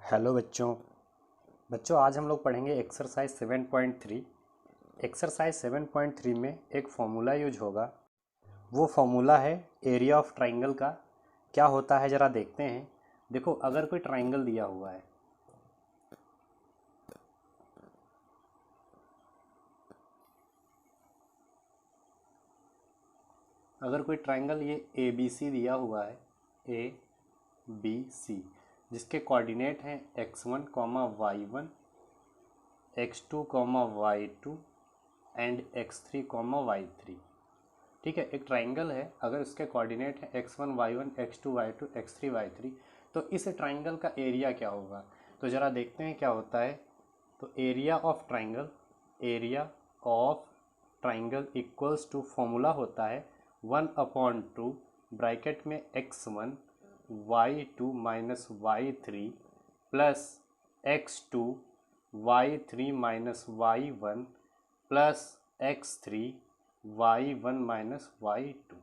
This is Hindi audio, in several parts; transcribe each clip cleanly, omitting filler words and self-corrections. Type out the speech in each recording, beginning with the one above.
हेलो बच्चों। आज हम लोग पढ़ेंगे एक्सरसाइज 7.3। एक्सरसाइज 7.3 में एक फॉर्मूला यूज होगा। वो फॉर्मूला है एरिया ऑफ ट्राइंगल का। क्या होता है ज़रा देखते हैं। देखो, अगर कोई ट्राइंगल दिया हुआ है, अगर कोई ट्राइंगल ये ए बी सी दिया हुआ है, ए बी सी, जिसके कोऑर्डिनेट हैं x1 y1 x2 y2 and x3 y3। ठीक है, एक ट्राइंगल है, अगर उसके कोऑर्डिनेट है x1 y1 x2 y2 x3 y3, तो इस ट्राइंगल का एरिया क्या होगा। तो ज़रा देखते हैं क्या होता है। तो area of triangle equals to, formula होता है 1/2 ब्रैकेट में x1 y2 minus y3 plus x2 y3 minus y1 plus x3 y1 minus y2।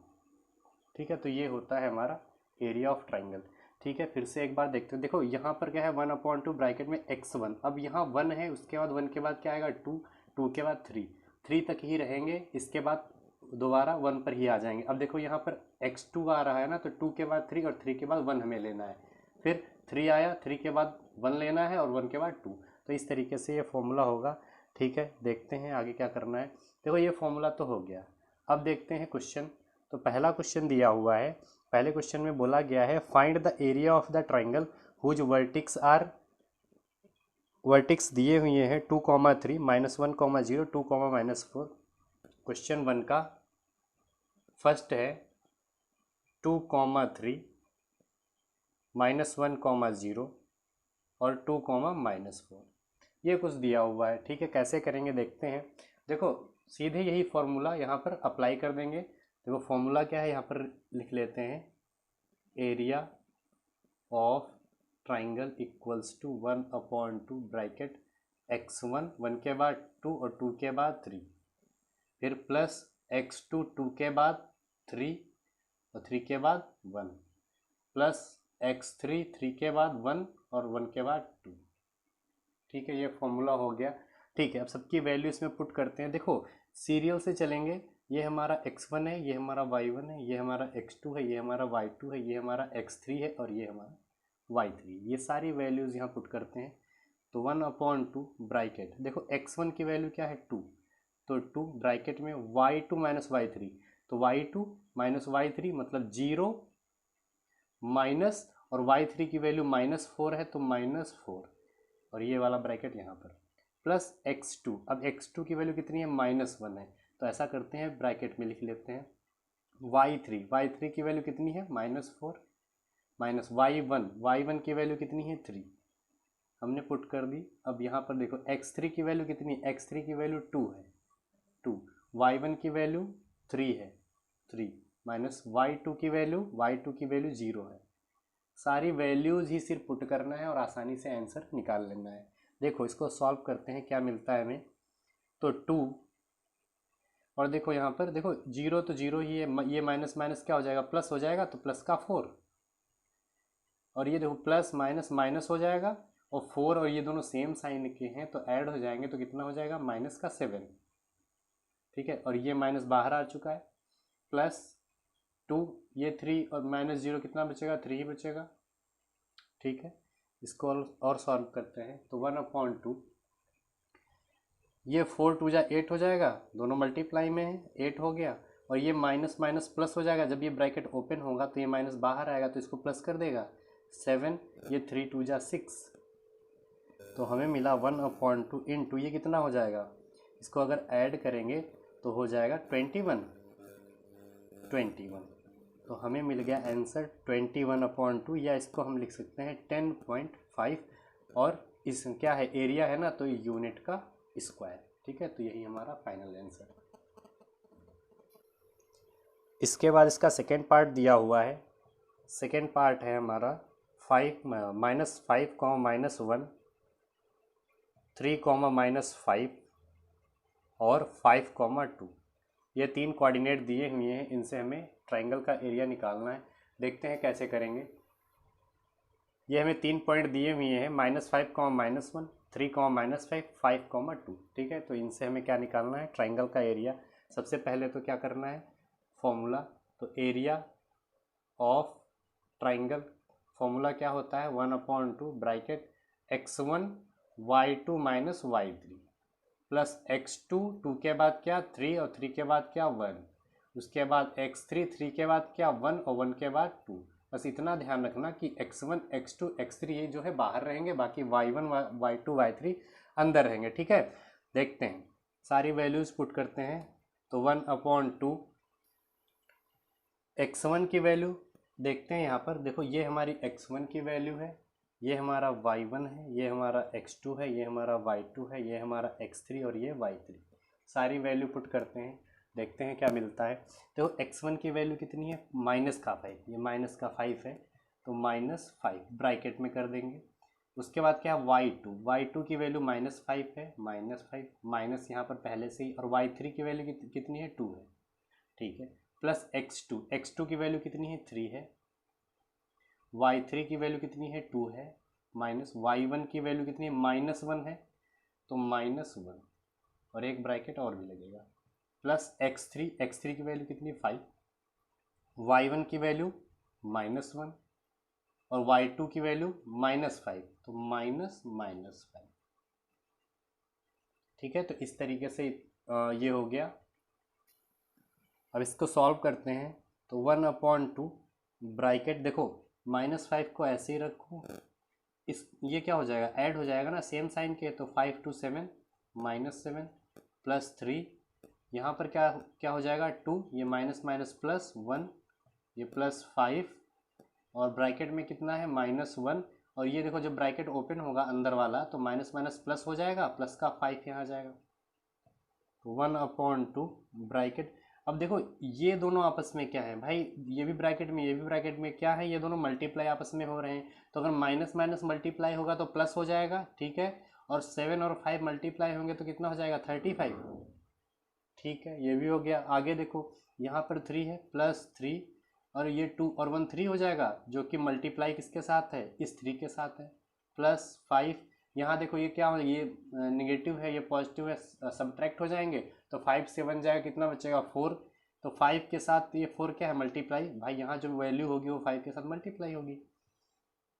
ठीक है, तो ये होता है हमारा एरिया ऑफ ट्राइंगल। ठीक है, फिर से एक बार देखते हैं। देखो यहाँ पर क्या है, 1/2 ब्रैकेट में x1। अब यहाँ 1 है, उसके बाद 1 के बाद क्या आएगा 2, 2 के बाद 3 तक ही रहेंगे, इसके बाद दोबारा 1 पर ही आ जाएंगे। अब देखो यहाँ पर x2 आ रहा है ना, तो 2 के बाद 3 और 3 के बाद 1 हमें लेना है। फिर 3 आया, 3 के बाद 1 लेना है और 1 के बाद 2। तो इस तरीके से ये फॉर्मूला होगा। ठीक है, देखते हैं आगे क्या करना है। देखो, ये फॉर्मूला तो हो गया। अब देखते हैं क्वेश्चन। तो पहला क्वेश्चन दिया हुआ है। पहले क्वेश्चन में बोला गया है find the area of the triangle whose vertices दिए हुए हैं 2,3 -1,0 2, -4। क्वेश्चन 1 का फर्स्ट है 2,3 -1,0 और 2, -4। ये कुछ दिया हुआ है। ठीक है, कैसे करेंगे देखते हैं। देखो, सीधे यही फॉर्मूला यहाँ पर अप्लाई कर देंगे। देखो फॉर्मूला क्या है, यहाँ पर लिख लेते हैं। Area of triangle equals to 1/2 bracket x1 1 के बाद 2 और 2 के बाद 3, फिर प्लस x2 2 के बाद 3 और 3 के बाद 1, प्लस x3 3 के बाद 1 और 1 के बाद 2। ठीक है, ये फॉर्मूला हो गया। ठीक है, अब सबकी वैल्यू इसमें पुट करते हैं। देखो, सीरियल से चलेंगे। ये हमारा x1 है, ये हमारा y1 है, ये हमारा x2 है, ये हमारा y2 है, ये हमारा x3 है और ये हमारा y3। ये सारी वैल्यूज़ यहाँ पुट करते हैं। तो 1/2 ब्रैकेट, देखो x1 की वैल्यू क्या है 2, तो 2 ब्रैकेट में y2 माइनस y3, तो y2 माइनस y3 मतलब 0 माइनस, और y3 की वैल्यू -4 है तो -4, और ये वाला ब्रैकेट यहाँ पर प्लस x2। अब x2 की वैल्यू कितनी है, -1 है, तो ऐसा करते हैं ब्रैकेट में लिख लेते हैं y3 की वैल्यू कितनी है -4, माइनस y1 की वैल्यू कितनी है 3, हमने पुट कर दी। अब यहाँ पर देखो x3 की वैल्यू कितनी है, x3 की वैल्यू 2 है, 2, y1 की वैल्यू 3 है, 3, माइनस y2 की वैल्यू 0 है। सारी वैल्यूज़ ही सिर्फ पुट करना है और आसानी से आंसर निकाल लेना है। देखो इसको सॉल्व करते हैं, क्या मिलता है हमें। तो 2, और देखो यहाँ पर देखो 0 तो 0 ही है, ये माइनस माइनस क्या हो जाएगा, प्लस हो जाएगा, तो प्लस का 4, और ये देखो प्लस माइनस माइनस हो जाएगा, और 4 और ये दोनों सेम साइन के हैं तो ऐड हो जाएंगे, तो कितना हो जाएगा माइनस का 7। ठीक है, और ये माइनस बाहर आ चुका है, प्लस 2, ये 3 और -0 कितना बचेगा, 3 ही बचेगा। ठीक है, इसको और सॉल्व करते हैं। तो 1/2, ये 4 2 जा 8 हो जाएगा, दोनों मल्टीप्लाई में है, 8 हो गया, और ये माइनस माइनस प्लस हो जाएगा। जब ये ब्रैकेट ओपन होगा तो ये माइनस बाहर आएगा तो इसको प्लस कर देगा 7, ये 3 2 जा 6, तो हमें मिला 1/2 इंटू ये कितना हो जाएगा, इसको अगर ऐड करेंगे तो हो जाएगा 21। तो हमें मिल गया आंसर 21/2, या इसको हम लिख सकते हैं 10.5, और इस क्या है, एरिया है ना, तो यूनिट का स्क्वायर। ठीक है, तो यही हमारा फाइनल आंसर। इसके बाद इसका सेकेंड पार्ट दिया हुआ है। सेकेंड पार्ट है हमारा 5 -5, -1, 3, -5 और 5, 2। ये 3 कोऑर्डिनेट दिए हुए हैं, इनसे हमें ट्राइंगल का एरिया निकालना है। देखते हैं कैसे करेंगे। ये हमें 3 पॉइंट दिए हुए हैं, -5, -1, 3, -5, 5, 2। ठीक है, तो इनसे हमें क्या निकालना है, ट्राइंगल का एरिया। सबसे पहले तो क्या करना है, फॉर्मूला। तो एरिया ऑफ ट्राइंगल फॉर्मूला क्या होता है, 1/2 bracket x1 y2 minus y3 plus x2, 2 के बाद क्या 3 और 3 के बाद क्या 1, उसके बाद x3, 3 के बाद क्या 1 और 1 के बाद 2। बस इतना ध्यान रखना कि x1, x2, x3 ये जो है बाहर रहेंगे, बाकी y1, y2, y3 अंदर रहेंगे। ठीक है, देखते हैं, सारी वैल्यूज़ पुट करते हैं। तो 1/2 x1 की वैल्यू देखते हैं यहाँ पर। देखो ये हमारी x1 की वैल्यू है, ये हमारा y1 है, ये हमारा x2 है, ये हमारा y2 है, ये हमारा x3 और ये y3। सारी वैल्यू पुट करते हैं, देखते हैं क्या मिलता है। तो x1 की वैल्यू कितनी है, -5, ये -5 है, तो -5 ब्रैकेट में कर देंगे। उसके बाद क्या y2 की वैल्यू -5 है, -5 माइनस यहाँ पर पहले से ही, और y3 की वैल्यू कितनी है 2 है। ठीक है, प्लस x2 की वैल्यू कितनी है 3 है, y3 की वैल्यू कितनी है 2 है, माइनस y1 की वैल्यू कितनी है -1 है, तो -1 और एक ब्रैकेट और भी लगेगा, प्लस x3 की वैल्यू कितनी है 5, y1 की वैल्यू -1 और y2 की वैल्यू -5, तो -5। ठीक है, तो इस तरीके से ये हो गया। अब इसको सॉल्व करते हैं। तो 1/2 ब्रैकेट, देखो -5 को ऐसे ही रखो, इस ये क्या हो जाएगा, ऐड हो जाएगा ना सेम साइन के, तो 5 2 7 -7 प्लस 3, यहाँ पर क्या क्या हो जाएगा 2, ये माइनस माइनस प्लस 1, ये +5 और ब्रैकेट में कितना है -1, और ये देखो जब ब्रैकेट ओपन होगा अंदर वाला तो माइनस माइनस प्लस हो जाएगा, प्लस का 5 यहाँ आ जाएगा, तो 1/2 ब्रैकेट। अब देखो ये दोनों आपस में क्या है भाई, ये भी ब्रैकेट में ये भी ब्रैकेट में क्या है, ये दोनों मल्टीप्लाई आपस में हो रहे हैं, तो अगर माइनस माइनस मल्टीप्लाई होगा तो प्लस हो जाएगा। ठीक है, और 7 और 5 मल्टीप्लाई होंगे तो कितना हो जाएगा 35। ठीक है, ये भी हो गया। आगे देखो यहाँ पर 3 है, +3 और ये 2 और 1 3 हो जाएगा, जो कि मल्टीप्लाई किसके साथ है, इस 3 के साथ है, +5। यहाँ देखो ये क्या हो, ये नेगेटिव है, ये पॉजिटिव है, सब्ट्रैक्ट हो जाएंगे, तो 5 से 1 जाएगा, कितना बचेगा 4, तो 5 के साथ ये 4 क्या है मल्टीप्लाई, भाई यहाँ जो वैल्यू होगी वो 5 के साथ मल्टीप्लाई होगी।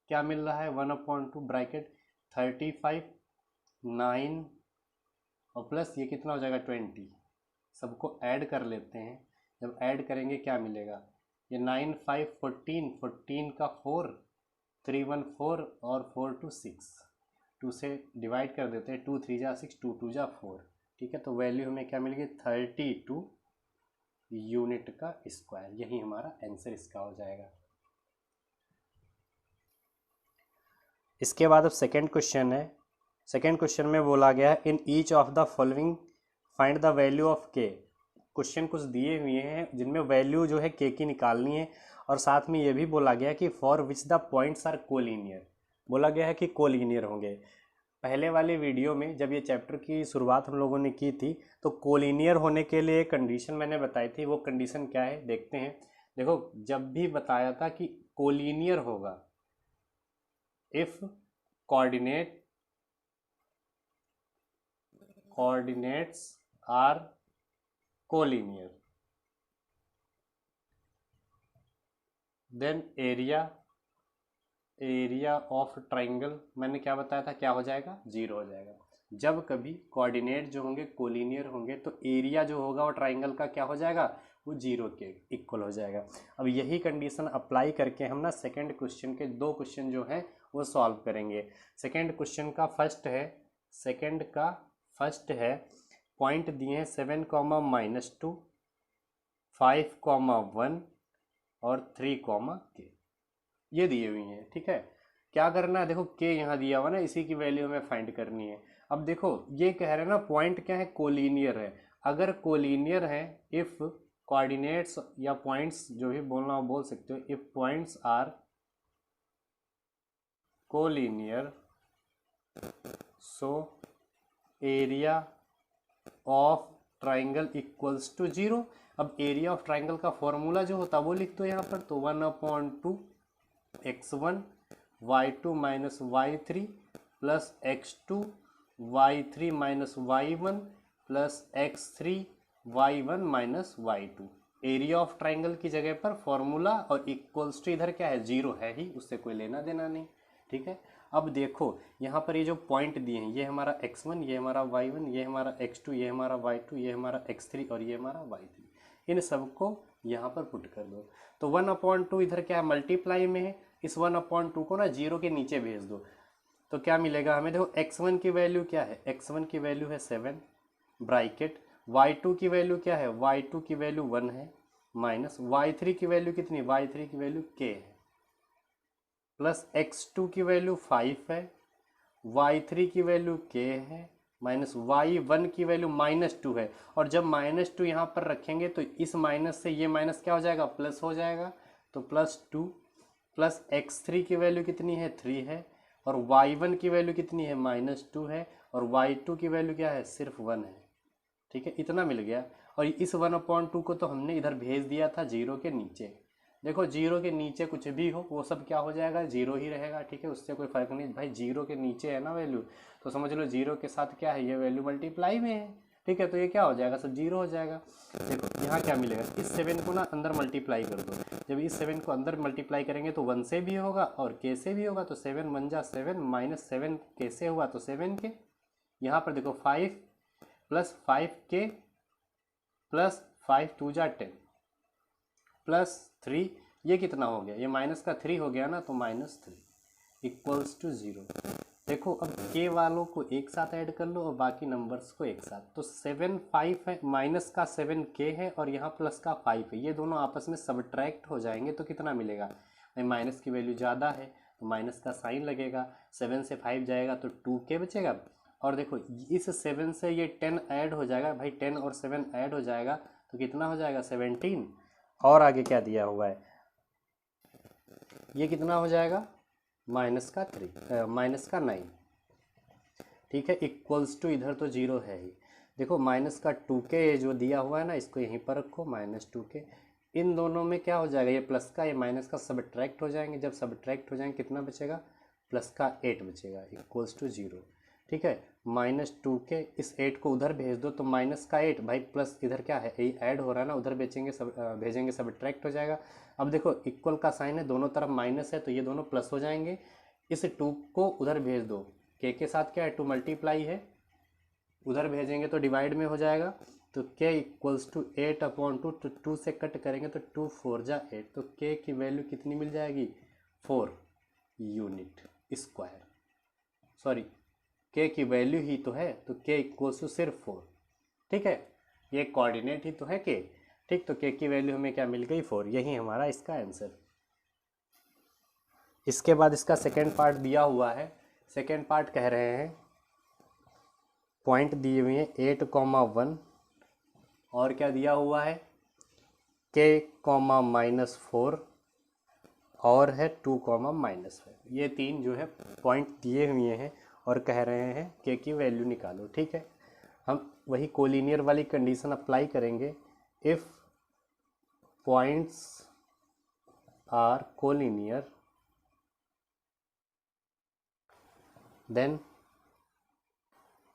क्या मिल रहा है 1/2 ब्रैकेट 35 9 और प्लस ये कितना हो जाएगा 20। सबको ऐड कर लेते हैं, जब ऐड करेंगे क्या मिलेगा, ये 9 5 14, 14 का 4, 3 1 4 और 4 2 6, 2 से डिवाइड कर देते हैं, 2 3 जा 6, 2 2 जा 4। ठीक है, तो वैल्यू हमें क्या मिलेगी 32 यूनिट का स्क्वायर, यही हमारा आंसर इसका हो जाएगा। इसके बाद अब सेकेंड क्वेश्चन है। सेकेंड क्वेश्चन में बोला गया है in each of the following find the value of के। क्वेश्चन कुछ दिए हुए हैं जिनमें वैल्यू जो है के की निकालनी है, और साथ में ये भी बोला गया कि for which the points are collinear, बोला गया है कि कोलिनियर होंगे। पहले वाले वीडियो में जब ये चैप्टर की शुरुआत हम लोगों ने की थी तो कोलिनियर होने के लिए कंडीशन मैंने बताई थी, वो कंडीशन क्या है देखते हैं। देखो जब भी बताया था कि कोलिनियर होगा if coordinates are collinear, then area of triangle मैंने क्या बताया था, क्या हो जाएगा 0 हो जाएगा। जब कभी कोऑर्डिनेट जो होंगे कोलिनियर होंगे तो एरिया जो होगा वो ट्राइंगल का क्या हो जाएगा, वो 0 के इक्वल हो जाएगा। अब यही कंडीशन अप्लाई करके हम ना सेकंड क्वेश्चन के 2 क्वेश्चन जो हैं वो सॉल्व करेंगे। सेकंड क्वेश्चन का फर्स्ट है, पॉइंट दिए हैं 7, -2, 5, 1 और 3, के, ये दिए हुई हैं। ठीक है, क्या करना है, देखो के यहाँ दिया हुआ ना, इसी की वैल्यू हमें फाइंड करनी है। अब देखो ये कह रहे हैं ना पॉइंट क्या है, कोलिनियर है। अगर कोलिनियर है, इफ कोऑर्डिनेट्स या पॉइंट्स जो भी बोलना हो बोल सकते हो, if points are collinear so area of triangle equals to 0। अब एरिया ऑफ ट्राइंगल का फॉर्मूला जो होता है वो लिख दो यहाँ पर, तो 1/2 x1 y2 minus y3 plus x2 y3 minus y1 plus x3 y1 minus y2। Area of triangle की जगह पर फॉर्मूला और इक्वल्स टू इधर क्या है, जीरो है ही, उससे कोई लेना देना नहीं। ठीक है, अब देखो यहाँ पर ये जो पॉइंट दिए हैं, ये हमारा x1, ये हमारा y1, ये हमारा x2, ये हमारा y2, ये हमारा x3 और ये हमारा y3, इन सबको यहाँ पर पुट कर दो। तो 1/2 इधर क्या है, मल्टीप्लाई में है, इस 1/2 को ना जीरो के नीचे भेज दो। तो क्या मिलेगा हमें, देखो x1 की वैल्यू क्या है, x1 की वैल्यू है 7 ब्रैकेट, y2 की वैल्यू क्या है, y2 की वैल्यू 1 है, माइनस y3 की वैल्यू कितनी, y3 की वैल्यू k है, प्लस x2 की वैल्यू 5 है, y3 की वैल्यू k है, माइनस y1 की वैल्यू -2 है। और जब -2 यहाँ पर रखेंगे तो इस माइनस से ये माइनस क्या हो जाएगा, प्लस हो जाएगा, तो +2, प्लस x3 की वैल्यू कितनी है, 3 है, और y1 की वैल्यू कितनी है, -2 है, और y2 की वैल्यू क्या है, सिर्फ 1 है। ठीक है, इतना मिल गया। और इस 1/2 को तो हमने इधर भेज दिया था जीरो के नीचे। देखो जीरो के नीचे कुछ भी हो वो सब क्या हो जाएगा, जीरो ही रहेगा। ठीक है, उससे कोई फर्क नहीं भाई, जीरो के नीचे है ना वैल्यू, तो समझ लो जीरो के साथ क्या है, ये वैल्यू मल्टीप्लाई में है। ठीक है, तो ये क्या हो जाएगा, सब जीरो हो जाएगा। देखो यहाँ क्या मिलेगा, इस 7 को ना अंदर मल्टीप्लाई कर दो। जब इस 7 को अंदर मल्टीप्लाई करेंगे तो 1 से भी होगा और k से भी होगा, तो 7 1 जा 7 माइनस 7 k से हुआ तो 7k। यहाँ पर देखो 5 प्लस 5k प्लस 5 2 जा 10 प्लस 3, ये कितना हो गया, ये माइनस का 3 हो गया ना, तो -3 इक्वल्स टू 0। देखो अब k वालों को एक साथ ऐड कर लो और बाकी नंबर्स को एक साथ, तो 7 5 है, माइनस का 7k है और यहाँ प्लस का 5 है, ये दोनों आपस में सबट्रैक्ट हो जाएंगे तो कितना मिलेगा, भाई माइनस की वैल्यू ज़्यादा है तो माइनस का साइन लगेगा, 7 से 5 जाएगा तो 2k बचेगा। और देखो इस 7 से ये 10 ऐड हो जाएगा, भाई 10 और 7 ऐड हो जाएगा तो कितना हो जाएगा, 17। और आगे क्या दिया हुआ है, ये कितना हो जाएगा, माइनस का 9। ठीक है, इक्वल्स टू इधर तो जीरो है ही। देखो माइनस का 2k जो दिया हुआ है ना, इसको यहीं पर रखो, -2k। इन दोनों में क्या हो जाएगा, ये प्लस का ये माइनस का सबट्रैक्ट हो जाएंगे, जब सबट्रैक्ट हो जाएंगे कितना बचेगा, प्लस का 8 बचेगा, इक्वल्स टू 0। ठीक है, -2k, इस 8 को उधर भेज दो तो माइनस का 8, भाई प्लस इधर क्या है, ऐड हो रहा है ना, उधर बेचेंगे भेजेंगे सबट्रैक्ट हो जाएगा। अब देखो इक्वल का साइन है, दोनों तरफ माइनस है तो ये दोनों प्लस हो जाएंगे। इस 2 को उधर भेज दो, के साथ क्या है, 2 मल्टीप्लाई है, उधर भेजेंगे तो डिवाइड में हो जाएगा, तो k इक्वल्स टू 8/2, तो 2 से कट करेंगे तो 2 4 जा 8, तो k की वैल्यू कितनी मिल जाएगी, 4 यूनिट स्क्वायर। सॉरी, k की वैल्यू ही तो है, तो k इक्वल्स टू सिर्फ 4। ठीक है, ये कोऑर्डिनेट ही तो है k। ठीक, तो k की वैल्यू हमें क्या मिल गई, 4, यही हमारा इसका आंसर। इसके बाद इसका सेकेंड पार्ट दिया हुआ है। सेकेंड पार्ट कह रहे हैं, पॉइंट दिए हुए हैं 8,1 और क्या दिया हुआ है, k, -4 और है 2, -5। ये 3 जो है पॉइंट दिए हुए हैं और कह रहे हैं k की वैल्यू निकालो। ठीक है, हम वही कोलिनियर वाली कंडीशन अप्लाई करेंगे। If points are collinear then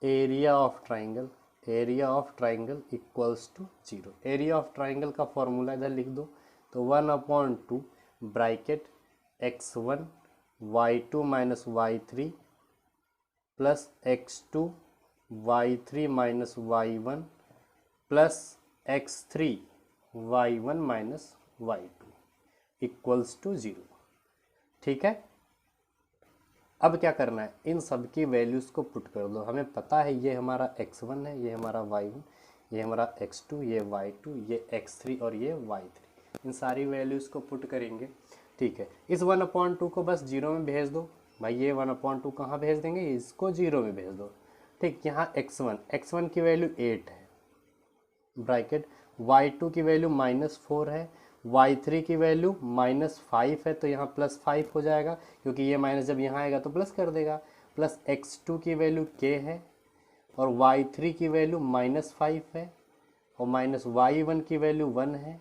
area of triangle equals to 0। Area of triangle का फॉर्मूला इधर लिख दो, तो 1/2 bracket x1 y2 minus y3 plus x2 y3 minus y1 plus x3 y1 minus y2 equals to 0। ठीक है, अब क्या करना है, इन सब की वैल्यूज़ को पुट कर दो। हमें पता है ये हमारा x1 है, ये हमारा y1, ये हमारा x2, ये y2, ये x3 और ये y3, इन सारी वैल्यूज़ को पुट करेंगे। ठीक है, इस 1/2 को बस 0 में भेज दो। भाई ये 1/2 कहाँ भेज देंगे, इसको 0 में भेज दो। ठीक, यहाँ x1 की वैल्यू 8 है ब्रैकेट, y2 की वैल्यू -4 है, y3 की वैल्यू -5 है, तो यहाँ +5 हो जाएगा क्योंकि ये माइनस जब यहाँ आएगा तो प्लस कर देगा, प्लस x2 की वैल्यू k है और y3 की वैल्यू -5 है और -y1 की वैल्यू 1 है,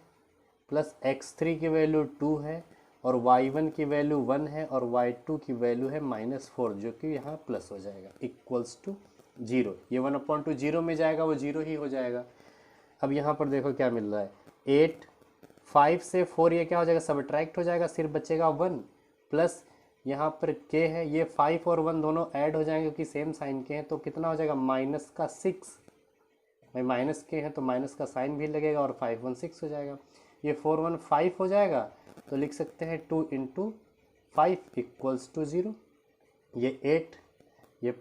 प्लस x3 की वैल्यू 2 है और y1 की वैल्यू 1 है और y2 की वैल्यू है -4, जो कि यहाँ प्लस हो जाएगा, इक्वल्स टू 0। ये 1/2 जीरो में जाएगा, वो जीरो ही हो जाएगा। अब यहाँ पर देखो क्या मिल रहा है, 8, 5 से 4 ये क्या हो जाएगा, सबट्रैक्ट हो जाएगा, सिर्फ बचेगा 1, प्लस यहाँ पर k है, ये 5 और 1 दोनों ऐड हो जाएंगे क्योंकि सेम साइन के हैं, तो कितना हो जाएगा -6। भाई माइनस के है तो माइनस का साइन भी लगेगा और 5 1 6 हो जाएगा, ये 4 1 5 हो जाएगा। तो लिख सकते हैं 2 × 5 इक्वल्स टू 0। ये 8, ये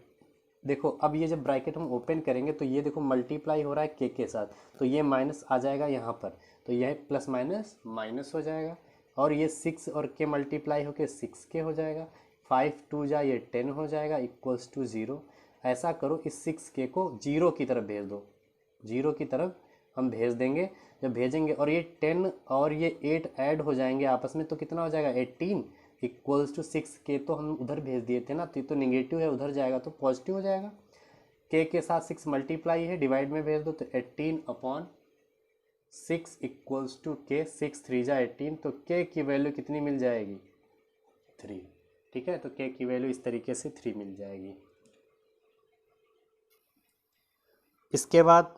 देखो अब ये जब ब्रैकेट हम ओपन करेंगे तो ये देखो मल्टीप्लाई हो रहा है के साथ, तो ये माइनस आ जाएगा यहाँ पर, तो यह प्लस माइनस माइनस हो जाएगा, और ये 6 और के मल्टीप्लाई होके 6 के हो जाएगा, 5 2 जा ये 10 हो जाएगा इक्वल्स टू 0। ऐसा करो, इस 6 के को 0 की तरफ भेज दो, 0 की तरफ हम भेज देंगे। जब भेजेंगे और ये 10 और ये 8 ऐड हो जाएंगे आपस में, तो कितना हो जाएगा 18 इक्वल्स टू 6 के, तो हम उधर भेज दिए थे ना, तो ये तो निगेटिव है, उधर जाएगा तो पॉजिटिव हो जाएगा। के साथ 6 मल्टीप्लाई है, डिवाइड में भेज दो, तो 18/6 इक्वल्स टू के, 6 3 जा 18, तो के की वैल्यू कितनी मिल जाएगी 3। ठीक है, तो के की वैल्यू इस तरीके से 3 मिल जाएगी। इसके बाद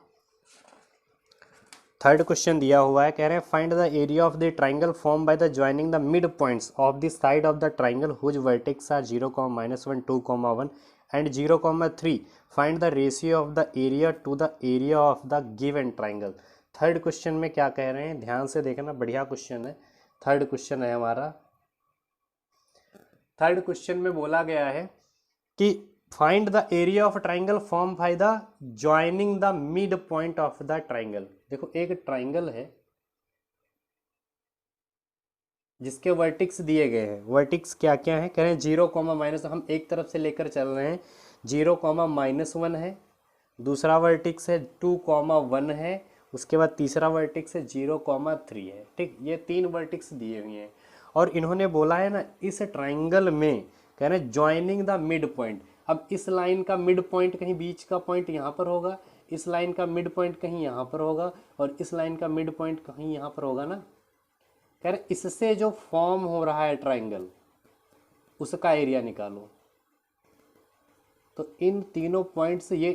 थर्ड क्वेश्चन दिया हुआ है, कह रहे हैं find the area of the triangle form by the joining the mid points of the side of the triangle whose vertex are 0, -1, 2, 1 and 0, 3। Find the ratio of the area to the area of the given triangle. Third question में क्या कह रहे हैं, ध्यान से देखना, बढ़िया क्वेश्चन है। थर्ड क्वेश्चन है हमारा, थर्ड क्वेश्चन में बोला गया है कि find the area of triangle form by the joining the mid point of the triangle. देखो एक ट्राइंगल है जिसके वर्टिक्स दिए गए हैं, वर्टिक्स क्या क्या है, कह रहे हैं 0, -, हम एक तरफ से लेकर चल रहे हैं, 0, -1 है, दूसरा वर्टिक्स है 2, 1 है, उसके बाद तीसरा वर्टिक्स है 0, 3 है। ठीक, ये 3 वर्टिक्स दिए हुए हैं और इन्होंने बोला है ना, इस ट्राइंगल में कह रहे हैं ज्वाइनिंग द मिड पॉइंट। अब इस लाइन का मिड पॉइंट कहीं बीच का पॉइंट यहाँ पर होगा, इस लाइन का मिड पॉइंट कहीं यहाँ पर होगा, और इस लाइन का मिड पॉइंट कहीं यहाँ पर होगा ना। कह रहे इससे जो फॉर्म हो रहा है ट्राइंगल, उसका एरिया निकालो। तो इन तीनों पॉइंट से ये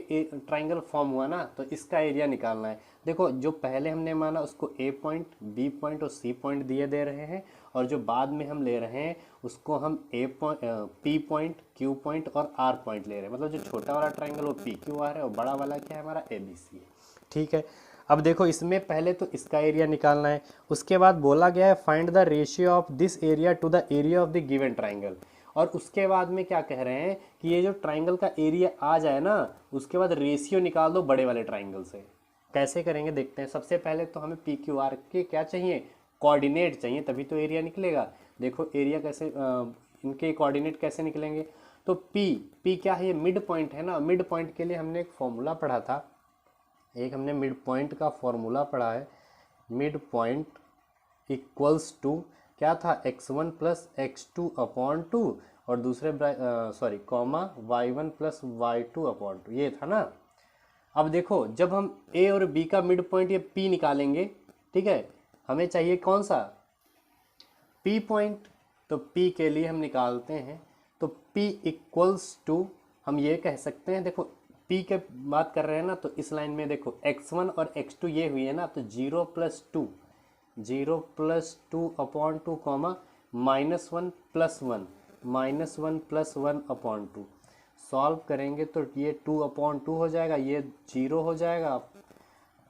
ट्राइंगल फॉर्म हुआ ना, तो इसका एरिया निकालना है। देखो जो पहले हमने माना उसको ए पॉइंट, बी पॉइंट और सी पॉइंट दिए दे रहे हैं, और जो बाद में हम ले रहे हैं उसको हम A point, P point, Q point और आर पॉइंट ले रहे हैं। मतलब जो छोटा वाला ट्राइंगल वो पी क्यू आर है, और बड़ा वाला क्या है हमारा ए बी सी है। ठीक है, अब देखो इसमें पहले तो इसका एरिया निकालना है, उसके बाद बोला गया है find the ratio of this area to the area of the given triangle. और उसके बाद में क्या कह रहे हैं कि ये जो ट्राइंगल का एरिया आ जाए ना, उसके बाद रेशियो निकाल दो बड़े वाले ट्राइंगल से। कैसे करेंगे देखते हैं। सबसे पहले तो हमें पी क्यू आर के क्या चाहिए, कोऑर्डिनेट चाहिए, तभी तो एरिया निकलेगा। देखो एरिया कैसे, इनके कोऑर्डिनेट कैसे निकलेंगे। तो पी क्या है, ये मिड पॉइंट है ना। मिड पॉइंट के लिए हमने एक फॉर्मूला पढ़ा था, एक हमने मिड पॉइंट का फॉर्मूला पढ़ा है। मिड पॉइंट इक्वल्स टू क्या था, x1 + x2/2 और दूसरे कॉमा y1 + y2/2, ये था ना। अब देखो जब हम a और b का मिड पॉइंट ये p निकालेंगे, ठीक है, हमें चाहिए कौन सा, p पॉइंट। तो p के लिए हम निकालते हैं, तो p इक्वल्स टू हम ये कह सकते हैं, देखो p के बात कर रहे हैं ना, तो इस लाइन में देखो x1 और x2 ये हुई है ना, तो 0 + 2, 0 + 2/2 कॉमा -1 + 1, -1 + 1/2। सॉल्व करेंगे तो ये 2/2 हो जाएगा, ये 0 हो जाएगा।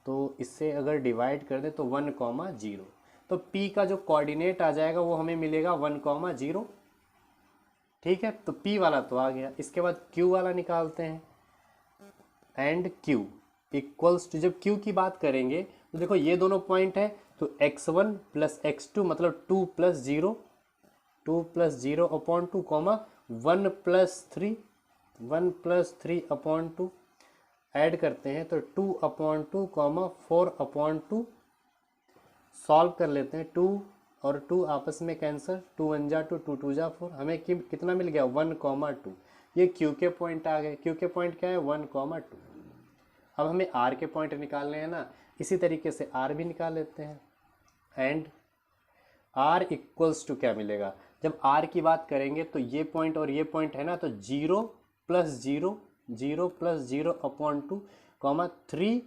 तो इससे अगर डिवाइड कर दें तो 1, 0। तो p का जो कोऑर्डिनेट आ जाएगा वो हमें मिलेगा 1, 0। ठीक है, तो p वाला तो आ गया। इसके बाद q वाला निकालते हैं, एंड q इक्वल्स टू, जब q की बात करेंगे तो देखो ये दोनों पॉइंट है, तो x1 + x2 मतलब 2 + 0, 2 + 0/2 कॉमा 1 + 3, 1 + 3/2 ऐड करते हैं तो 2/2 कॉमा 4/2। सॉल्व कर लेते हैं, 2 और 2 आपस में कैंसिल, 2 1 जा 2, 2 2 जा 4, हमें कितना मिल गया 1, 2। ये क्यू के पॉइंट आ गए। क्यू के पॉइंट क्या है 1, 2। अब हमें आर के पॉइंट निकालने हैं ना, इसी तरीके से आर भी निकाल लेते हैं। एंड आर इक्वल्स टू क्या मिलेगा, जब आर की बात करेंगे तो ये पॉइंट और ये पॉइंट है ना, तो 0 + 0 0 + 0 अपॉन 2 कॉमा 3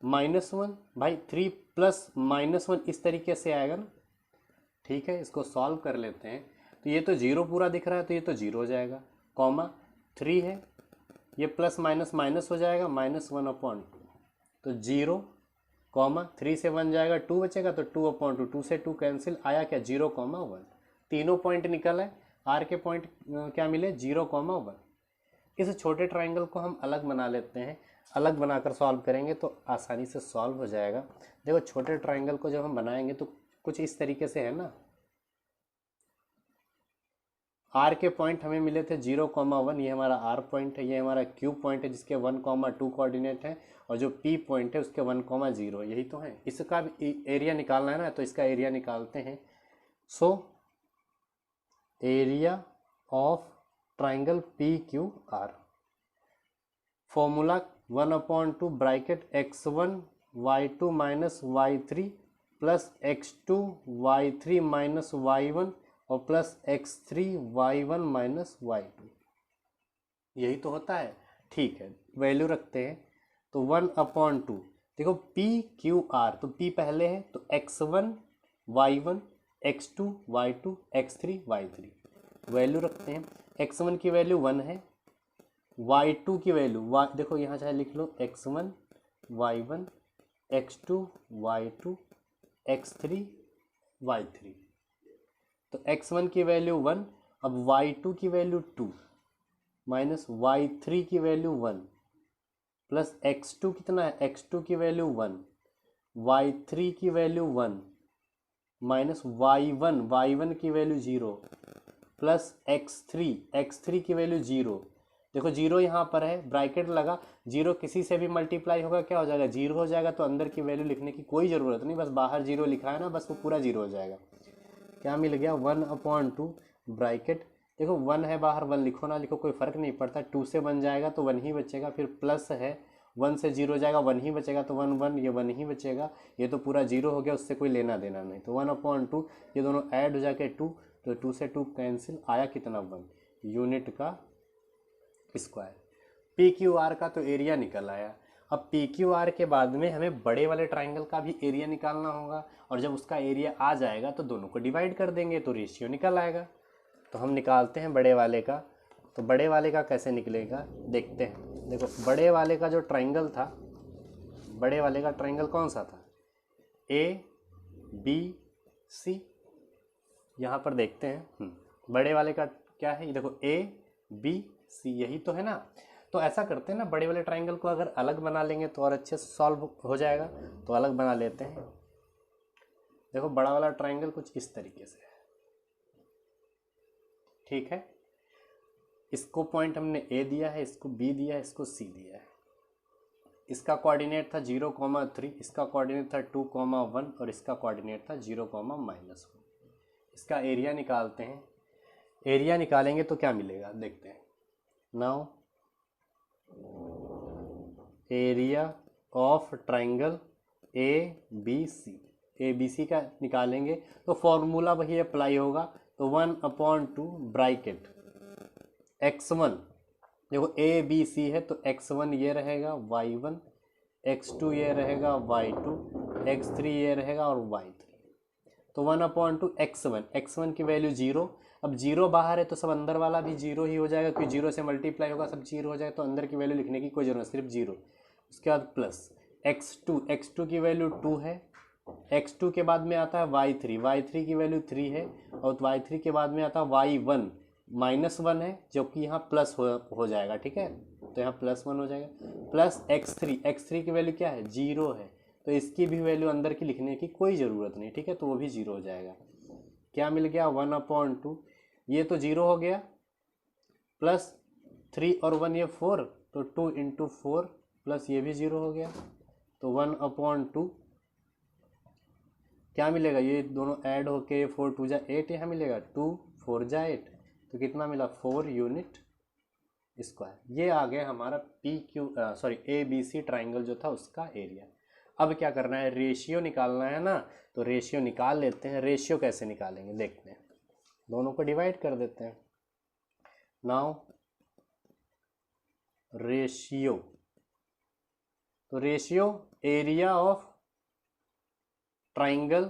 -1, भाई 3 + -1 इस तरीके से आएगा ना। ठीक है, इसको सॉल्व कर लेते हैं। तो ये तो 0 पूरा दिख रहा है, तो ये तो 0 हो जाएगा, कॉमा 3 है, ये प्लस माइनस माइनस हो जाएगा, -1 अपॉन 2, तो 0 कॉमा 3 से 1 जाएगा, 2 बचेगा, तो 2 अपॉन 2, 2 से 2 कैंसिल, आया क्या 0, 1। तीनों पॉइंट निकल है, आर के पॉइंट क्या मिले 0, 1। इस छोटे ट्राइंगल को हम अलग बना लेते हैं, अलग बनाकर सॉल्व करेंगे तो आसानी से सॉल्व हो जाएगा। देखो छोटे ट्राइंगल को जब हम बनाएंगे तो कुछ इस तरीके से है ना, आर के पॉइंट हमें मिले थे 0, 1, ये हमारा आर पॉइंट है, ये हमारा क्यू पॉइंट है जिसके 1, 2 कोऑर्डिनेट है, और जो पी पॉइंट है उसके 1, 0, यही तो है। इसका भी एरिया निकालना है ना, तो इसका एरिया निकालते हैं। So area of triangle P Q are, formula 1/2 bracket x1 y2 minus y3 plus x2 y3 minus y1 और plus x3 y1 minus y2, यही तो होता है। ठीक है, वैल्यू रखते हैं, तो 1/2, देखो p q r, तो p पहले है तो x1 y1 x2 y2 x3 y3, value रखते हैं। x1 की वैल्यू 1 है, y2 की वैल्यू देखो यहाँ चाहे लिख लो x1 y1 x2 y2 x3 y3, तो x1 की वैल्यू 1, अब y2 की वैल्यू 2 माइनस y3 की वैल्यू 1 प्लस x2 कितना है, x2 की वैल्यू 1, y3 की वैल्यू 1 माइनस y1 की वैल्यू 0 प्लस x3 की वैल्यू 0। देखो 0 यहाँ पर है, ब्रैकेट लगा, 0 किसी से भी मल्टीप्लाई होगा क्या हो जाएगा 0 हो जाएगा, तो अंदर की वैल्यू लिखने की कोई ज़रूरत नहीं, बस बाहर 0 लिखा है ना, बस वो पूरा 0 हो जाएगा। क्या मिल गया 1/2 ब्रैकेट, देखो 1 है बाहर, 1 लिखो ना लिखो कोई फ़र्क नहीं पड़ता, 2 से 1 जाएगा तो 1 ही बचेगा, फिर प्लस है 1 से 0 जाएगा 1 ही बचेगा, तो 1 1 ये 1 ही बचेगा, ये तो पूरा 0 हो गया, उससे कोई लेना देना नहीं, तो 1/2 ये दोनों ऐड हो जाके 2, तो 2 से 2 कैंसिल, आया कितना 1 यूनिट का स्क्वायर। पी क्यू आर का तो एरिया निकल आया। अब पी क्यू आर के बाद में हमें बड़े वाले ट्राइंगल का भी एरिया निकालना होगा, और जब उसका एरिया आ जाएगा तो दोनों को डिवाइड कर देंगे तो रेशियो निकल आएगा। तो हम निकालते हैं बड़े वाले का, तो बड़े वाले का कैसे निकलेगा देखते हैं। देखो बड़े वाले का जो ट्राइंगल था, बड़े वाले का ट्राइंगल कौन सा था, ए बी सी, यहाँ पर देखते हैं बड़े वाले का क्या है, ये देखो ए बी सी, यही तो है ना। तो ऐसा करते हैं ना, बड़े वाले ट्राइंगल को अगर अलग बना लेंगे तो और अच्छे से सॉल्व हो जाएगा, तो अलग बना लेते हैं। देखो बड़ा वाला ट्राइंगल कुछ इस तरीके से है, ठीक है, इसको पॉइंट हमने ए दिया है, इसको बी दिया है, इसको सी दिया है। इसका कोऑर्डिनेट था 0, 3, इसका कोऑर्डिनेट था 2, 1 और इसका कोऑर्डिनेट था 0, -1। इसका एरिया निकालते हैं, एरिया निकालेंगे तो क्या मिलेगा देखते हैं। Now area of triangle A B C का निकालेंगे तो फॉर्मूला वही अप्लाई होगा, तो 1/2 ब्रैकेट x1, देखो ए बी सी है तो x1 ये रहेगा y1, x2 ये रहेगा y2, x3 ये रहेगा और y3, तो 1/2 x1 की वैल्यू 0, अब 0 बाहर है तो सब अंदर वाला भी 0 ही हो जाएगा, क्योंकि 0 से मल्टीप्लाई होगा सब 0 हो जाएगा, तो अंदर की वैल्यू लिखने की कोई जरूरत, सिर्फ 0। उसके बाद प्लस x2 की वैल्यू 2 है, x2 के बाद में आता है y3 की वैल्यू 3 है, और y3 के बाद में आता है y1 -1 है, जो कि यहाँ प्लस हो जाएगा, ठीक है, तो यहाँ +1 हो जाएगा, प्लस x3 की वैल्यू क्या है 0 है, तो इसकी भी वैल्यू अंदर की लिखने की कोई ज़रूरत नहीं, ठीक है, तो वो भी 0 हो जाएगा। क्या मिल गया 1/2, ये तो 0 हो गया, प्लस 3 और 1 ये 4, तो 2 × 4 प्लस ये भी 0 हो गया, तो 1/2 क्या मिलेगा, ये दोनों ऐड होके 4 2 जा 8 यहाँ मिलेगा, 2 4 जा 8, तो कितना मिला 4 यूनिट स्क्वायर। ये आ गया हमारा ए बी सी ट्राइंगल जो था उसका एरिया। अब क्या करना है, रेशियो निकालना है ना, तो रेशियो निकाल लेते हैं। रेशियो कैसे निकालेंगे देखते हैं, दोनों को डिवाइड कर देते हैं। नाउ रेशियो, तो रेशियो एरिया ऑफ ट्राइंगल,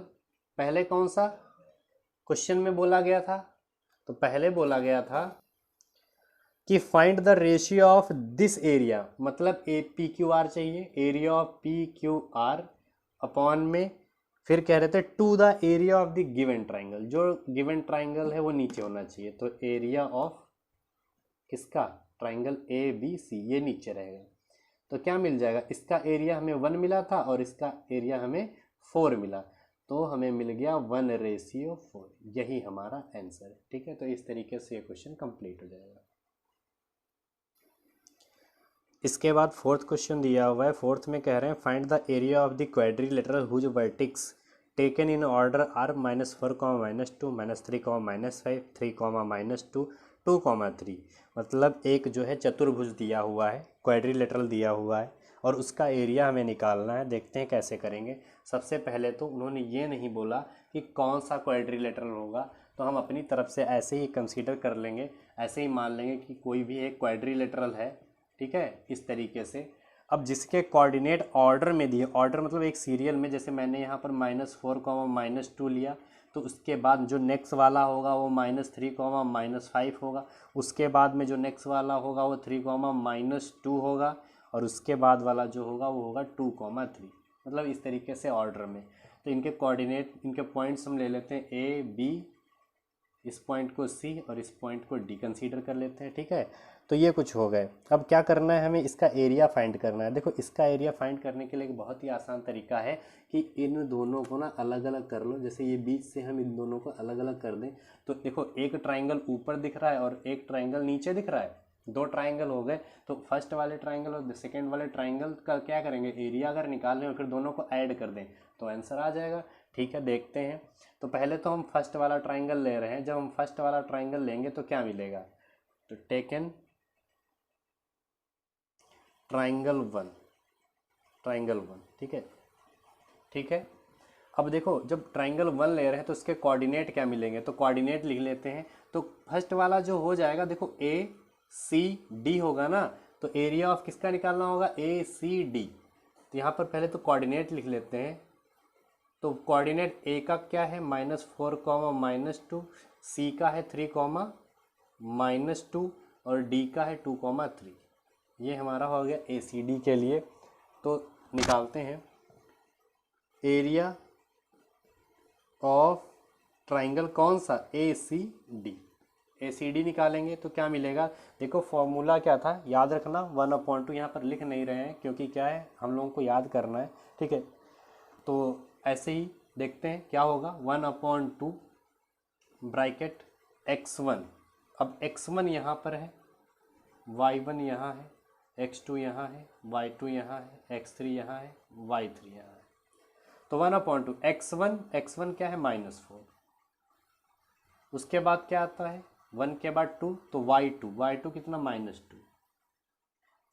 पहले कौन सा क्वेश्चन में बोला गया था, तो पहले बोला गया था कि find the ratio of this area, मतलब ए पी क्यू आर चाहिए, area of P Q R upon में, फिर कह रहे थे to the area of the given triangle, जो गिवन ट्राइंगल है वो नीचे होना चाहिए, तो एरिया ऑफ किसका, ट्राइंगल ए बी सी, ये नीचे रहेगा। तो क्या मिल जाएगा, इसका एरिया हमें 1 मिला था और इसका एरिया हमें 4 मिला, तो हमें मिल गया 1:4, यही हमारा आंसर है। ठीक है, तो इस तरीके से ये क्वेश्चन कंप्लीट हो जाएगा। इसके बाद फोर्थ क्वेश्चन दिया हुआ है, फोर्थ में कह रहे हैं find the area of the quadrilateral whose vertices taken in order are -4, -2, -3, -5, 3, -2, 2, 3। मतलब एक जो है चतुर्भुज दिया हुआ है, क्वाड्रिलेटरल दिया हुआ है, और उसका एरिया हमें निकालना है। देखते हैं कैसे करेंगे। सबसे पहले तो उन्होंने ये नहीं बोला कि कौन सा क्वाड्रिलेटरल होगा, तो हम अपनी तरफ से ऐसे ही कंसीडर कर लेंगे, ऐसे ही मान लेंगे कि कोई भी एक क्वाड्रिलेटरल है। ठीक है, इस तरीके से। अब जिसके कोऑर्डिनेट ऑर्डर में दिए, ऑर्डर मतलब एक सीरियल में, जैसे मैंने यहाँ पर -4, -2 लिया, तो उसके बाद जो नेक्स्ट वाला होगा वो -3, -5 होगा, उसके बाद में जो नेक्स्ट वाला होगा वो 3, -2 होगा, और उसके बाद वाला जो होगा वो होगा 2, 3, मतलब इस तरीके से ऑर्डर में। तो इनके कोऑर्डिनेट, इनके पॉइंट्स हम ले लेते हैं ए बी, इस पॉइंट को सी और इस पॉइंट को डी कंसीडर कर लेते हैं। ठीक है, तो ये कुछ हो गए। अब क्या करना है, हमें इसका एरिया फाइंड करना है। देखो, इसका एरिया फाइंड करने के लिए एक बहुत ही आसान तरीका है कि इन दोनों को ना अलग अलग कर लो। जैसे ये बीच से हम इन दोनों को अलग अलग कर दें, तो देखो एक ट्राइंगल ऊपर दिख रहा है और एक ट्राइंगल नीचे दिख रहा है, दो ट्राइंगल हो गए। तो फर्स्ट वाले ट्राइंगल और सेकेंड वाले ट्राइंगल का क्या करेंगे, एरिया अगर निकाल लें और फिर दोनों को ऐड कर दें तो आंसर आ जाएगा। ठीक है, देखते हैं। तो पहले तो हम फर्स्ट वाला ट्राइंगल ले रहे हैं। जब हम फर्स्ट वाला ट्राइंगल लेंगे तो क्या मिलेगा, तो टेकन ट्राइंगल 1, ट्राइंगल 1। ठीक है, ठीक है। अब देखो, जब ट्राइंगल 1 ले रहे हैं तो उसके कोऑर्डिनेट क्या मिलेंगे, तो कोऑर्डिनेट लिख लेते हैं। तो फर्स्ट वाला जो हो जाएगा, देखो ए सी डी होगा ना, तो एरिया ऑफ किसका निकालना होगा, ए सी डी। तो यहाँ पर पहले तो कोऑर्डिनेट लिख लेते हैं। तो कोऑर्डिनेट ए का क्या है, -4, -2, सी का है 3, -2, और डी का है 2, 3। ये हमारा हो गया ए सी डी के लिए। तो निकालते हैं एरिया ऑफ ट्राइंगल कौन सा, ए सी डी। ए सी डी निकालेंगे तो क्या मिलेगा, देखो फॉर्मूला क्या था, याद रखना 1/2। यहाँ पर लिख नहीं रहे हैं क्योंकि क्या है, हम लोगों को याद करना है। ठीक है, तो ऐसे ही देखते हैं क्या होगा, 1/2 ब्रैकेट x1। अब x1 यहाँ पर है, y1 यहाँ है, x2 यहाँ है, y2 यहाँ है, x3 यहाँ है, y3 यहाँ है। तो 1/2 x1 क्या है, -4। उसके बाद क्या आता है, 1 के बाद 2 तो y2 कितना, -2।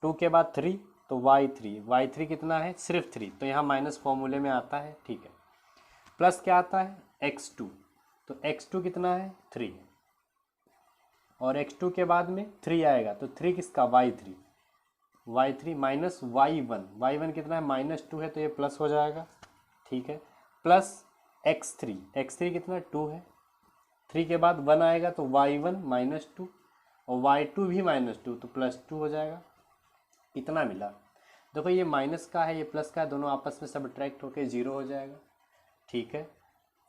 2 के बाद 3 तो y3 कितना है, सिर्फ 3, तो यहाँ माइनस फॉर्मूले में आता है। ठीक है, प्लस क्या आता है x2, तो x2 कितना है, 3 है, और x2 के बाद में 3 आएगा, तो 3 किसका, y3 माइनस y1 कितना है, -2 है, तो ये प्लस हो जाएगा। ठीक है, प्लस x3 कितना, 2 है, 3 के बाद 1 आएगा तो y1 -2 और y2 भी -2, तो +2 हो जाएगा। इतना मिला। देखो ये माइनस का है, ये प्लस का है, दोनों आपस में सब्ट्रैक्ट होके 0 हो जाएगा। ठीक है,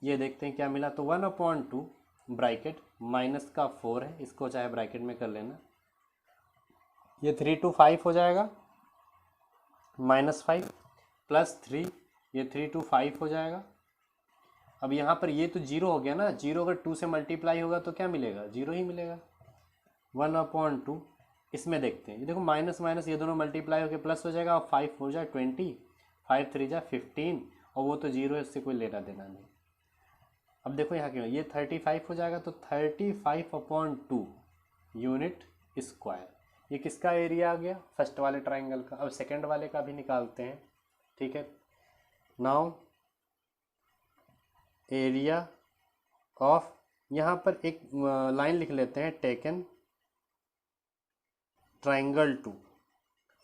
ये देखते हैं क्या मिला, तो 1/2 ब्रैकेट माइनस का 4 है, इसको चाहे ब्रैकेट में कर लेना, ये 3 to 5 हो जाएगा, -5 प्लस 3, ये 3 to 5 हो जाएगा। अब यहाँ पर ये तो 0 हो गया ना, 0 अगर 2 से मल्टीप्लाई होगा तो क्या मिलेगा, 0 ही मिलेगा। 1/2 इसमें देखते हैं, ये देखो माइनस माइनस ये दोनों मल्टीप्लाई होकर प्लस हो जाएगा, और 5 हो जाए 20, 5 3 जा 15, और वो तो 0 है, उससे कोई लेना देना नहीं। अब देखो यहाँ क्यों, ये 35 हो जाएगा, तो 35/2 यूनिट स्क्वायर। ये किसका एरिया आ गया, फर्स्ट वाले ट्राइंगल का। अब सेकंड वाले का भी निकालते हैं। ठीक है, नाउ एरिया ऑफ, यहाँ पर एक लाइन लिख लेते हैं, टेकन ट्राइंगल टू,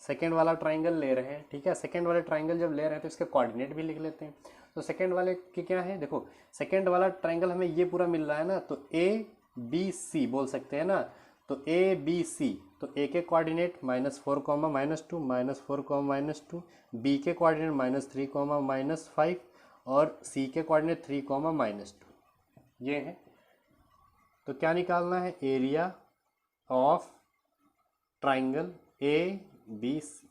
सेकेंड वाला ट्राइंगल ले रहे हैं, ठीक है। सेकेंड वाले ट्राइंगल जब ले रहे हैं तो इसके कोऑर्डिनेट भी लिख लेते हैं। तो सेकेंड वाले के क्या है, देखो सेकेंड वाला ट्राइंगल हमें ये पूरा मिल रहा है ना, तो ए बी सी बोल सकते हैं ना। तो ए बी सी, तो ए के कोऑर्डिनेट -4, -2, -4, -2, बी के कोऑर्डिनेट -3, -5 और सी के कोऑर्डिनेट 3, -2, ये है। तो क्या निकालना है, area of triangle A B C,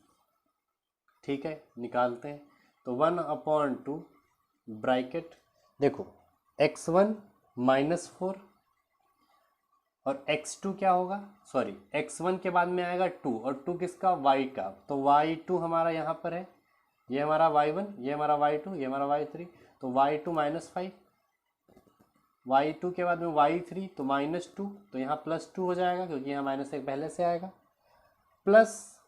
ठीक है, निकालते हैं। तो 1/2 ब्रैकेट, देखो x1 -4 और x2 क्या होगा, सॉरी x1 के बाद में आएगा 2 और 2 किसका, y का। तो y2 हमारा यहाँ पर है, ये हमारा y1, ये हमारा y2, ये हमारा y3। तो y2 -5, y2 के बाद में y3 तो -2, तो यहाँ +2 हो जाएगा क्योंकि यहाँ -1 पहले से आएगा, प्लस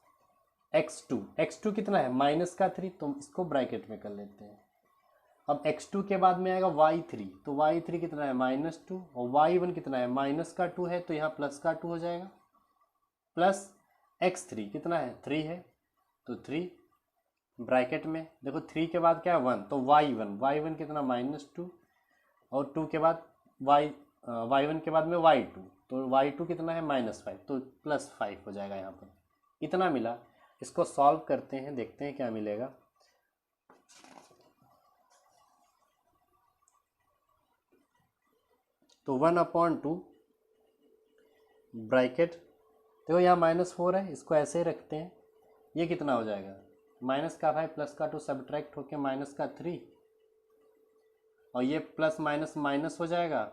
x2 कितना है, -3, तो इसको ब्रैकेट में कर लेते हैं। अब x2 के बाद में आएगा y3, तो y3 कितना है, -2 और y1 कितना है, -2 है, तो यहाँ +2 हो जाएगा, प्लस x3 कितना है, 3 है, तो 3 ब्रैकेट में। देखो 3 के बाद क्या है, 1, तो y1 कितना, -2 और 2 के बाद y1 के बाद में y2, तो y2 कितना है, -5, तो +5 हो जाएगा यहाँ पर। इतना मिला, इसको सॉल्व करते हैं, देखते हैं क्या मिलेगा। तो 1/2 ब्रैकेट, देखो यहाँ -4 है, इसको ऐसे ही रखते हैं। ये कितना हो जाएगा, -5 +2 सब्ट्रैक्ट होके -3 और ये प्लस माइनस माइनस हो जाएगा,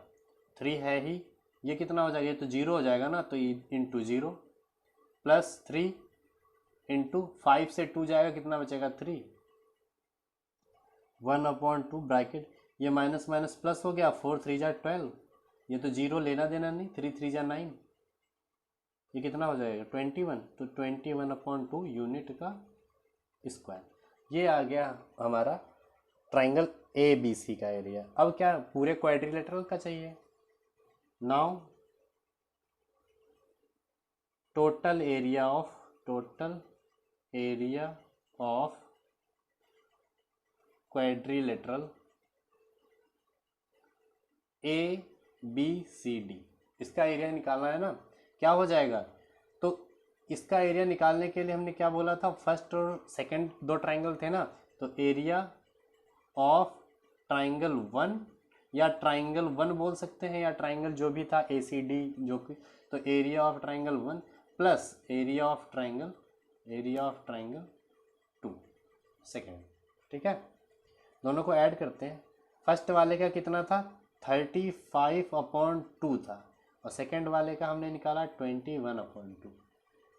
3 है ही, ये कितना हो जाएगा, ये तो 0 हो जाएगा ना, तो इंटू 0 +3 इंटू 5 से 2 जाएगा, कितना बचेगा 3, 1/2 ब्रैकेट, ये माइनस माइनस प्लस हो गया, 4 3 जा 12, ये तो 0 लेना देना नहीं, 3 3 जा 9, ये कितना हो जाएगा 21, तो 21/2 यूनिट का स्क्वायर। ये आ गया हमारा ट्राइंगल ए बी सी का एरिया। अब क्या पूरे क्वाड्रिलेटरल का चाहिए। Now total area of quadrilateral A B C D, इसका एरिया निकालना है ना। क्या हो जाएगा, तो इसका एरिया निकालने के लिए हमने क्या बोला था, फर्स्ट और सेकंड 2 ट्राइंगल थे ना, तो एरिया ऑफ ट्राइंगल 1 या ट्राइंगल 1 बोल सकते हैं, या ट्राइंगल जो भी था ए सी डी जो कि, तो area of triangle 1 plus area of triangle 2 second, ठीक है। दोनों को ऐड करते हैं। फर्स्ट वाले का कितना था, 35/2 था, और सेकेंड वाले का हमने निकाला 21/2।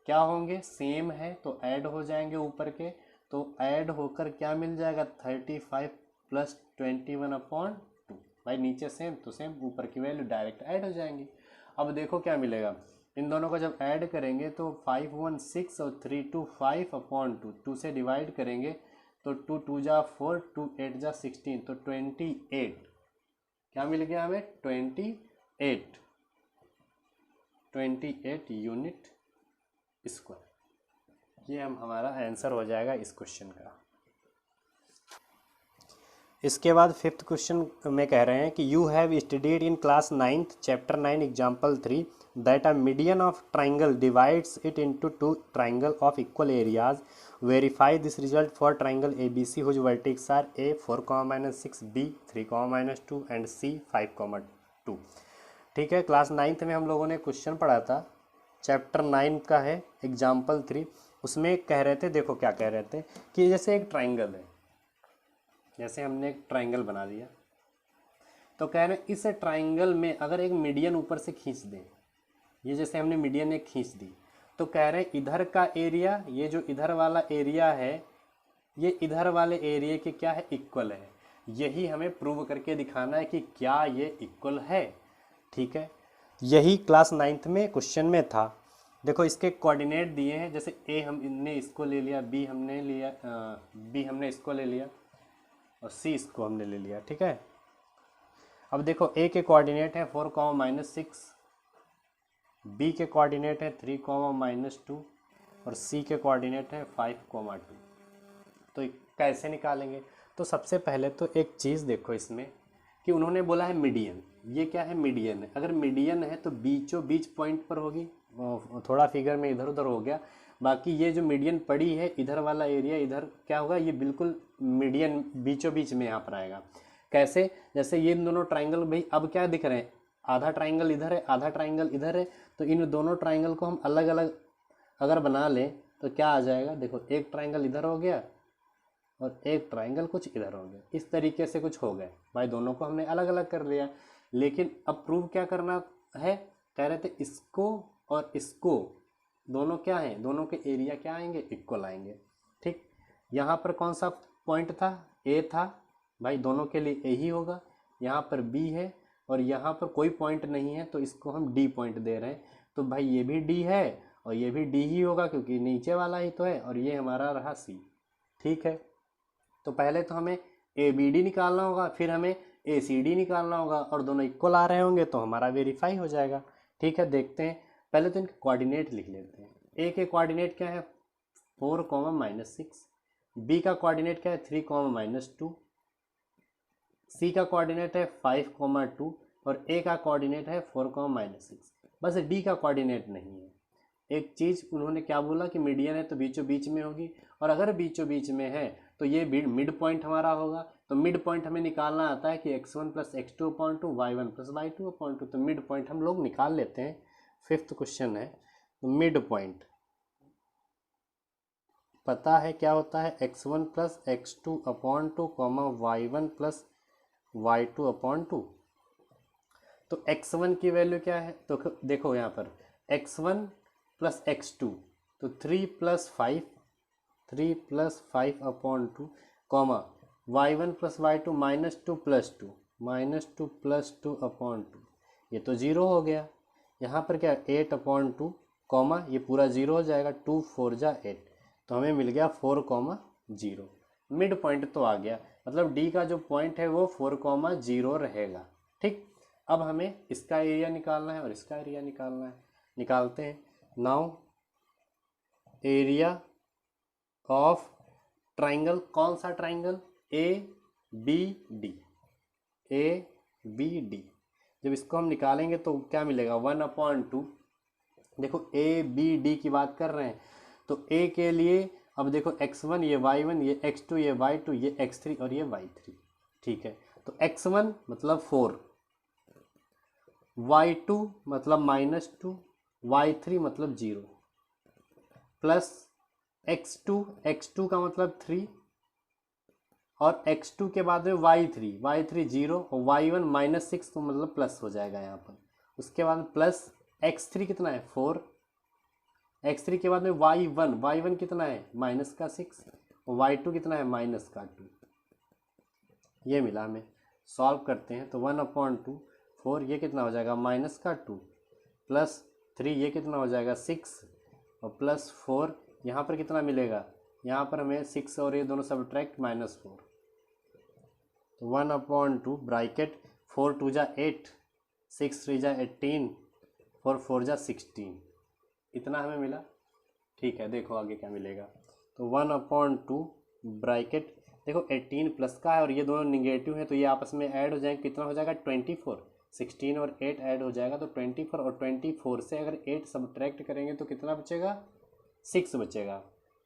क्या होंगे, सेम है तो ऐड हो जाएंगे ऊपर के, तो ऐड होकर क्या मिल जाएगा, 35 + 21/2। भाई नीचे सेम तो सेम, ऊपर की वैल्यू डायरेक्ट ऐड हो जाएंगी। अब देखो क्या मिलेगा, इन दोनों को जब ऐड करेंगे तो 5 1 6 और 3 2 5/2, 2 से डिवाइड करेंगे तो 2 2 जा 4, 2 8 जा 16, तो 28, क्या मिल गया हमें, 28 यूनिट स्क्वायर। ये हमारा आंसर हो जाएगा इस क्वेश्चन का। इसके बाद 5th क्वेश्चन में कह रहे हैं कि you have studied in class 9th chapter 9 example 3 that a median of triangle divides it into 2 triangle of equal areas, verify this result for triangle A B C whose vertex are A 4, -6, B 3, -2 and C 5, 2। ठीक है, क्लास 9th में हम लोगों ने क्वेश्चन पढ़ा था, चैप्टर 9 का है एग्जाम्पल 3। उसमें कह रहे थे, देखो क्या कह रहे थे कि जैसे एक ट्राइंगल है, जैसे हमने एक ट्राइंगल बना दिया, तो कह रहे हैं इस ट्राइंगल में अगर एक मीडियन ऊपर से खींच दें, ये जैसे हमने मीडियन एक खींच दी, तो कह रहे हैं इधर का एरिया, ये जो इधर वाला एरिया है, ये इधर वाले एरिया के क्या है, इक्वल है। यही हमें प्रूव करके दिखाना है कि क्या ये इक्वल है। ठीक है, यही क्लास 9th में क्वेश्चन में था। देखो इसके कोऑर्डिनेट दिए हैं, जैसे ए हमने इसको ले लिया, बी हमने इसको ले लिया, और सी इसको हमने ले लिया, ठीक है। अब देखो ए के कोऑर्डिनेट है 4, -6, बी के कोऑर्डिनेट है 3, -2 और सी के कोऑर्डिनेट है 5, 2। तो कैसे निकालेंगे? तो सबसे पहले तो एक चीज़ देखो इसमें कि उन्होंने बोला है मीडियन। ये क्या है? मीडियन है। अगर मीडियन है तो बीचों बीच पॉइंट पर होगी। थोड़ा फिगर में इधर उधर हो गया। बाकी ये जो मीडियन पड़ी है इधर वाला एरिया, इधर क्या होगा? ये बिल्कुल मीडियन बीचों बीच में यहाँ पर आएगा। कैसे? जैसे ये दोनों ट्राइंगल भाई अब क्या दिख रहे हैं? आधा ट्राइंगल इधर है, आधा ट्राइंगल इधर है। तो इन दोनों ट्राइंगल को हम अलग अलग अगर बना लें तो क्या आ जाएगा? देखो एक ट्राइंगल इधर हो गया और एक ट्राइंगल कुछ इधर हो गया। इस तरीके से कुछ हो गए भाई, दोनों को हमने अलग अलग कर लिया। लेकिन अब प्रूव क्या करना है? कह रहे थे इसको और इसको दोनों क्या हैं? दोनों के एरिया क्या आएंगे? इक्वल आएंगे, ठीक। यहाँ पर कौन सा पॉइंट था? ए था भाई, दोनों के लिए ए ही होगा। यहाँ पर बी है और यहाँ पर कोई पॉइंट नहीं है तो इसको हम डी पॉइंट दे रहे हैं। तो भाई ये भी डी है और ये भी डी ही होगा क्योंकि नीचे वाला ही तो है। और ये हमारा रहा सी, ठीक है। तो पहले तो हमें ए बी डी निकालना होगा, फिर हमें ए सी डी निकालना होगा और दोनों इक्वल आ रहे होंगे तो हमारा वेरीफाई हो जाएगा, ठीक है। देखते हैं, पहले तो इनके कोऑर्डिनेट लिख लेते हैं। ए के कोऑर्डिनेट क्या है? 4, -6। बी का कोऑर्डिनेट क्या है? 3, -2। सी का कोऑर्डिनेट है 5, 2 और ए का कोऑर्डिनेट है 4, -6। बस डी का कोऑर्डिनेट नहीं है। एक चीज़ उन्होंने क्या बोला कि मीडियन है तो बीचों बीच में होगी, और अगर बीचों बीच में है तो ये मिड पॉइंट हमारा होगा। तो मिड पॉइंट हमें निकालना आता है कि x1 + x2/2 y1 + y2/2। तो मिड पॉइंट हम लोग निकाल लेते हैं। 5th क्वेश्चन है। तो मिड पॉइंट पता है क्या होता है? x1 + x2/2, y1 + y2/2। तो x1 की वैल्यू क्या है? तो देखो यहाँ पर x1 + x2 तो 3 + 5, 3 + 5/2, y1 + y2 -2 + 2, -2 + 2/2। ये तो जीरो हो गया। यहाँ पर क्या 8/2, ये पूरा जीरो हो जाएगा। 2 4 जा 8 तो हमें मिल गया 4, 0। मिड पॉइंट तो आ गया, मतलब डी का जो पॉइंट है वो 4, 0 रहेगा, ठीक। अब हमें इसका एरिया निकालना है और इसका एरिया निकालना है। निकालते हैं। नाउ एरिया ऑफ ट्राइंगल, कौन सा triangle? A B D, A B D. जब इसको हम निकालेंगे तो क्या मिलेगा? 1/2। देखो ए बी डी की बात कर रहे हैं तो ए के लिए अब देखो x1 ये y1, ये x2 ये y2, ये x3 और ये y3, ठीक है। तो x1 मतलब 4, y2 मतलब -2, y3 मतलब 0 प्लस x2 का मतलब 3 और x2 के बाद में y3 0 और y1 -6 तो मतलब प्लस हो जाएगा यहाँ पर। उसके बाद प्लस x3 कितना है? 4। x3 के बाद में y1 कितना है? -6 और y2 कितना है? -2। ये मिला हमें। सॉल्व करते हैं तो 1/2 4, ये कितना हो जाएगा? -2 प्लस 3, ये कितना हो जाएगा? 6 और प्लस 4, यहाँ पर कितना मिलेगा? यहाँ पर हमें 6 और ये दोनों सब्ट्रैक्ट -4। तो 1/2 ब्रैकेट 4 2 जा 8, 6 3 जा 18, 4 4 जा 16, इतना हमें मिला, ठीक है। देखो आगे क्या मिलेगा। तो 1/2 ब्रैकेट देखो 18 प्लस का है और ये दोनों निगेटिव है तो ये आपस में ऐड हो जाएंगे। कितना हो जाएगा? 24। 16 और 8 ऐड हो जाएगा तो 24 और 24 से अगर 8 सब्ट्रैक्ट करेंगे तो कितना बचेगा? 6 बचेगा।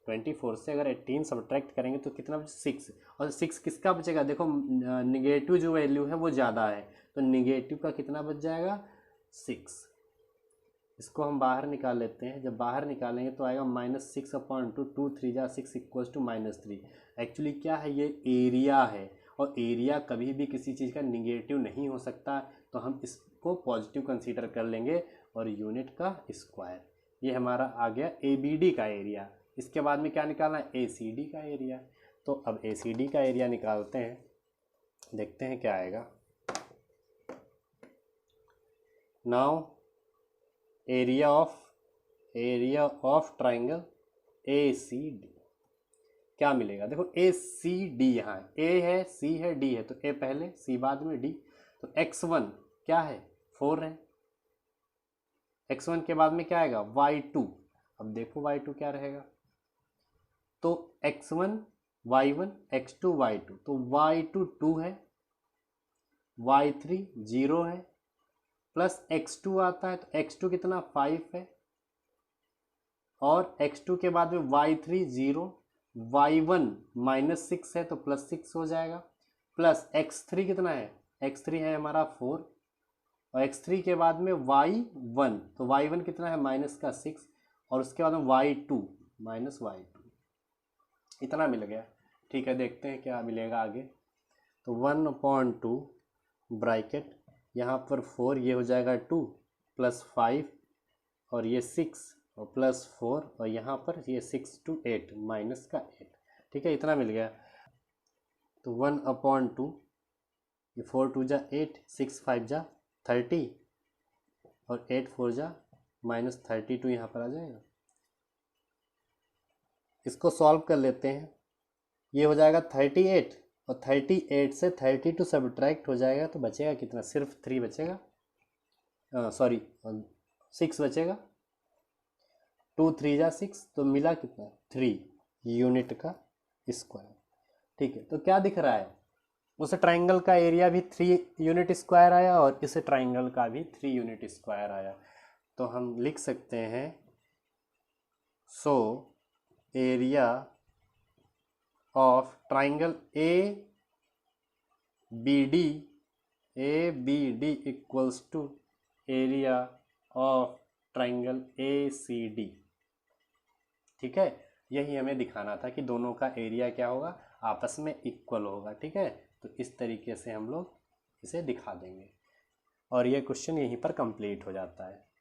24 से अगर 18 सब्ट्रैक्ट करेंगे तो कितना बचे? 6। और 6 किसका बचेगा? देखो निगेटिव जो वैल्यू है वो ज़्यादा है तो निगेटिव का कितना बच जाएगा? 6। इसको हम बाहर निकाल लेते हैं। जब बाहर निकालेंगे तो आएगा -6/2, 2 3 जा 6 = -3। एक्चुअली क्या है? ये एरिया है और एरिया कभी भी किसी चीज़ का निगेटिव नहीं हो सकता, तो हम इसको पॉजिटिव कंसीडर कर लेंगे और यूनिट का स्क्वायर। ये हमारा आ गया ए बी डी का एरिया। इसके बाद में क्या निकालना है? ए सी डी का एरिया। तो अब ए सी डी का एरिया निकालते हैं, देखते हैं क्या आएगा। Now area of triangle A C D क्या मिलेगा, देखो ए सी डी, यहाँ ए है, सी है, डी है, तो ए पहले सी बाद में डी। तो x1 क्या है 4 है, x1 के बाद में क्या आएगा y2। अब देखो y2 क्या रहेगा, तो x1 y1 x2 y2, तो y2 2 है, y3 0 है, प्लस x2 आता है, तो x2 कितना 5 है, और x2 के बाद में y3 0, y1 -6 है तो +6 हो जाएगा, प्लस x3 कितना है, x3 है हमारा 4, और x3 के बाद में y1, तो y1 कितना है -6, और उसके बाद में y2 -y2, इतना मिल गया। ठीक है, देखते हैं क्या मिलेगा आगे। तो 1/2 ब्रैकेट यहाँ पर 4, ये हो जाएगा 2 + 5 और ये 6 और +4, और यहाँ पर ये 6 to 8 -8। ठीक है, इतना मिल गया। तो 1/2, ये 4 2 जा 8, 6 5 जा 30, और 8 4 जा -32 यहाँ पर आ जाएगा। इसको सॉल्व कर लेते हैं, ये हो जाएगा 38, और 38 से 32 सब्ट्रैक्ट हो जाएगा, तो बचेगा कितना, सिर्फ 3 बचेगा, सॉरी 6 बचेगा, 2 3 जा 6, तो मिला कितना 3 यूनिट का स्क्वायर। ठीक है, तो क्या दिख रहा है, उस ट्राइंगल का एरिया भी 3 यूनिट स्क्वायर आया, और इस ट्राइंगल का भी 3 यूनिट स्क्वायर आया। तो हम लिख सकते हैं, so area of triangle ABD equals to area of triangle ACD। ठीक है, यही हमें दिखाना था कि दोनों का एरिया क्या होगा, आपस में इक्वल होगा। ठीक है, तो इस तरीके से हम लोग इसे दिखा देंगे, और ये क्वेश्चन यहीं पर कंप्लीट हो जाता है।